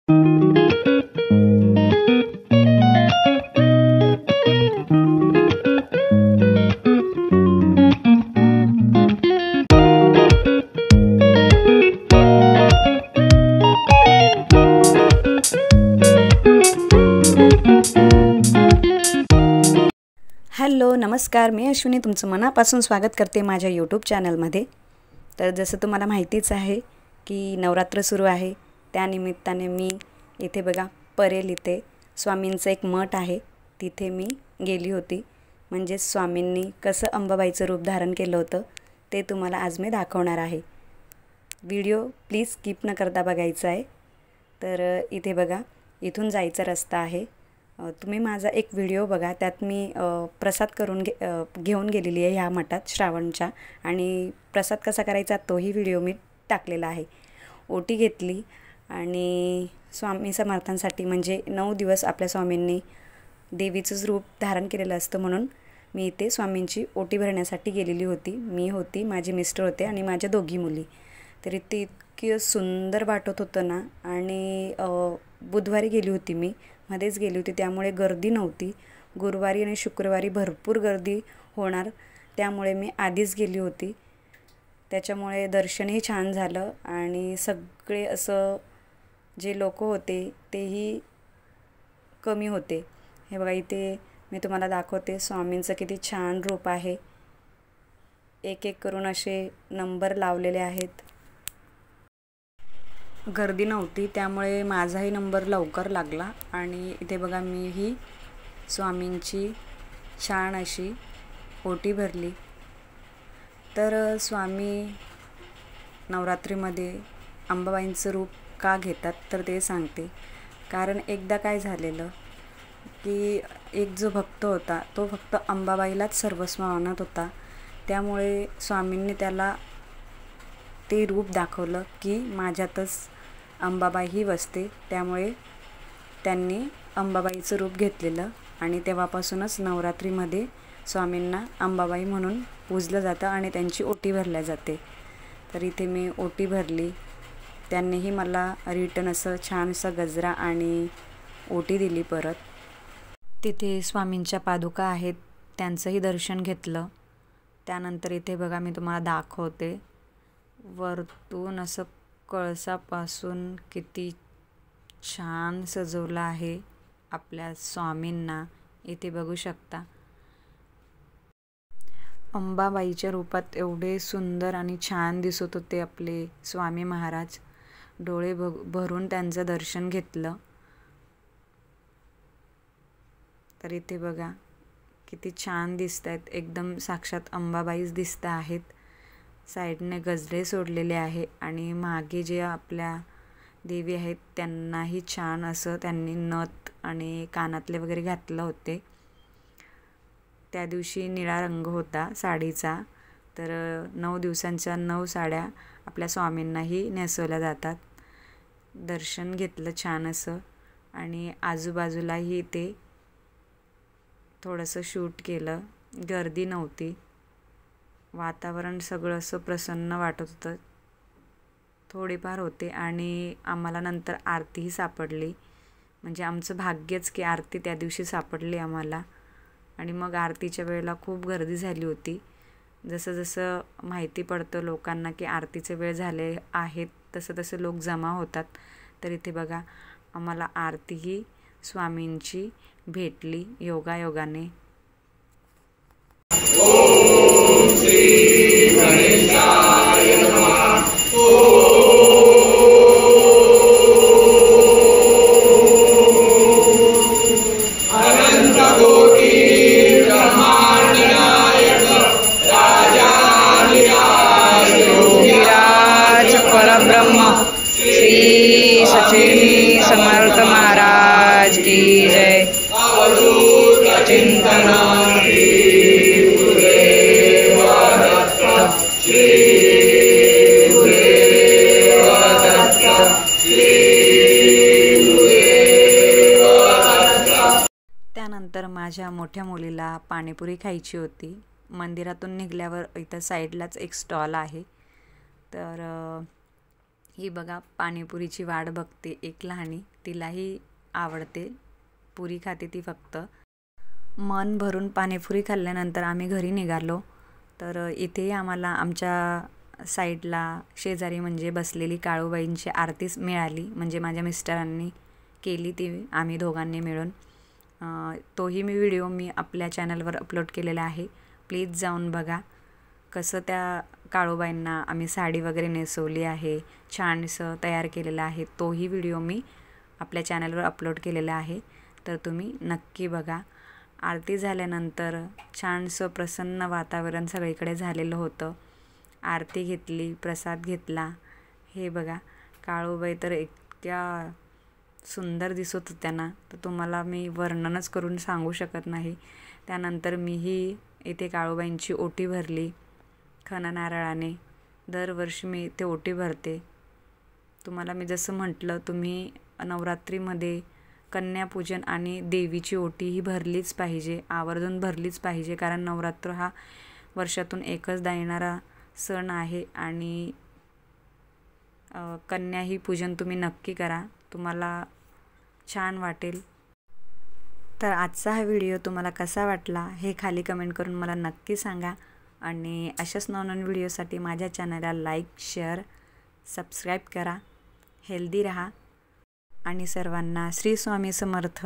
Hello नमस्कार, मी अश्विनी तुमचं मनापासून स्वागत करते माझ्या यूट्यूब चॅनलमध्ये। तर जसं तुम्हाला माहितीच आहे की नवरात्र सुरू आहे, त्यानिमित्ताने मी इथे बघा परेल इथे स्वामींचं एक मठ आहे, तिथे मी गेली होती। म्हणजे स्वामींनी कसं अंबाबाईचं रूप धारण केलं होतं ते तुम्हाला आज मी दाखवणार आहे। व्हिडिओ प्लीज स्किप न करता बघायचा आहे। तर इथे बघा इथून जायचा रस्ता आहे। तुम्ही माझा एक व्हिडिओ बघा, त्यात मी प्रसाद करून घेऊन गेलेली आहे ह्या मठात श्रावणच्या, आणि प्रसाद कसा करायचा तोही व्हिडिओ मी टाकलेला आहे। ओटी घेतली आणि स्वामी समर्थांसाठी म्हणजे 9 दिवस आपल्या स्वामींनी देवीचंच रूप धारण केलेलं असतं, म्हणून मी इथे स्वामींची ओटी भरण्यासाठी गेलेली होती। मी होती, माझे मिस्टर होते आणि माझ्या दोघी मुली। तरी ते इतकं सुंदर वाटत होतं ना। आणि बुधवारी गेली होती, मी मध्येच गेली होती, त्यामुळे गर्दी नव्हती। गुरुवारी आणि शुक्रवारी भरपूर गर्दी होणार, त्यामुळे मी आधीच गेली होती, त्याच्यामुळे दर्शनही छान झालं। आणि सगळे असं जे लोक होते तेही कमी होते। हे बघा इथे मी तुम्हाला दाखवते स्वामींचं किती छान रूप आहे। एक एक करून असे नंबर लावलेले आहेत। गर्दी नव्हती त्यामुळे माझाही नंबर लवकर लागला। आणि इथे बघा मी ही स्वामींची छान अशी ओटी भरली। तर स्वामी नवरात्रीमध्ये अंबाबाईंचं रूप का घेतात तर ते सांगते। कारण एकदा काय झालेलं की एक जो भक्त होता तो फक्त अंबाबाईलाच सर्वस्व मानत होता, त्यामुळे स्वामींनी त्याला ते रूप दाखवलं की माझ्यातच अंबाबाई ही वसते, त्यामुळे त्यांनी अंबाबाईचं रूप घेतलेलं। आणि तेव्हापासूनच नवरात्रीमध्ये स्वामींना अंबाबाई म्हणून पूजलं जातं आणि त्यांची ओटी भरल्या जाते। तर इथे मी ओटी भरली, त्यांनीही मला रिटर्न असं छानसं गजरा आणि ओटी दिली परत। तिथे स्वामींच्या पादुका आहेत, त्यांचंही दर्शन घेतलं। त्यानंतर इथे बघा मी तुम्हाला दाखवते, वरतून असं कळसापासून किती छान सजवलं आहे आपल्या स्वामींना, इथे बघू शकता। अंबाबाईच्या रूपात एवढे सुंदर आणि छान दिसत होते आपले स्वामी महाराज। डोळे भरून त्यांचं दर्शन घेतलं। तर इथे बघा किती छान दिसत आहेत, एकदम साक्षात अंबाबाईच दिसत आहेत। साईडने गजरे सोडलेले आहे आणि मागे जे आपल्या देवी आहेत त्यांनाही छान असं त्यांनी नथ आणि कानातले वगैरे घातले होते। त्या दिवशी निळा रंग होता साडीचा। तर 9 दिवसांच्या 9 साड्या आपल्या स्वामींनाही नेसवल्या जातात। दर्शन घेतलं छान असं आणि आजूबाजूलाही ते थोडंसं शूट केलं। गर्दी नव्हती, वातावरण सगळं असं प्रसन्न वाटत होतं। थोडेफार होते आणि आम्हाला नंतर आरतीही सापडली, म्हणजे आमचं भाग्यच की आरती त्या दिवशी सापडली आम्हाला। आणि मग आरतीच्या वेळेला खूप गर्दी झाली होती। जसं जसं माहिती पडतं लोकांना की आरतीचे वेळ झाले आहेत तसं तसं लोक जमा होतात। तर इथे बघा आम्हाला आरतीही स्वामींची भेटली योगायोगाने। ओम श्री गणेशाय नमः। अनंत कोटी ब्रह्मांड नायक राजाधिराज योगीराज परब्रह्म श्री सचिन समर्थ महाराज की जय। अवधूत चिंतन त्यानंतर माझ्या मोठ्या मुलीला पाणीपुरी खायची होती। मंदिरातून निघाल्यावर इथं साईडलाच एक स्टॉल आहे। तर ही बघा पाणीपुरीची वाट बघते एक लहानी, तिलाही आवडते. पुरी खाते ती फक्त. मन भरून पाणीपुरी खाल्ल्यानंतर आम्ही घरी निघालो. तर इथेही आम्हाला आमच्या साईडला शेजारी म्हणजे बसलेली काळूबाईंची आरतीच मिळाली. म्हणजे माझ्या मिस्टरांनी केली ती, आम्ही दोघांनी मिळून. तोही व्हिडिओ मी आपल्या चॅनलवर अपलोड केलेला आहे. प्लीज जाऊन बघा. कसं त्या काळूबाईंना आम्ही साडी वगैरे नेसवली आहे, छानसं तयार केलेलं आहे. तोही व्हिडिओ मी आपल्या चॅनलवर अपलोड केलेला आहे. तर तुम्ही नक्की बघा. आरती झाल्यानंतर छानसं प्रसन्न वातावरण सगळीकडे झालेलं होतं. आरती घेतली, प्रसाद घेतला. हे बघा, काळूबाई तर इतक्या सुंदर दिसत होत्या ना, तर तुम्हाला मी वर्णनच करून सांगू शकत नाही. त्यानंतर मीही इथे काळूबाईंची ओटी भरली खणा नारळाने. दरवर्षी मी ते ओटी भरते. तुम्हाला मी जसं म्हटलं, तुम्ही नवरात्रीमध्ये कन्यापूजन आणि देवीची ओटी ही भरलीच पाहिजे, आवर्जून भरलीच पाहिजे. कारण नवरात्र हा वर्षातून एकचदा येणारा सण आहे आणि कन्या ही पूजन तुम्ही नक्की करा, तुम्हाला छान वाटेल. तर आजचा हा व्हिडिओ तुम्हाला कसा वाटला हे खाली कमेंट करून मला नक्की सांगा. आणि अशाच नवनवीन व्हिडिओसाठी माझ्या चॅनलला लाईक, शेअर, सबस्क्राईब करा. हेल्दी राहा आणि सर्वांना श्री स्वामी समर्थ.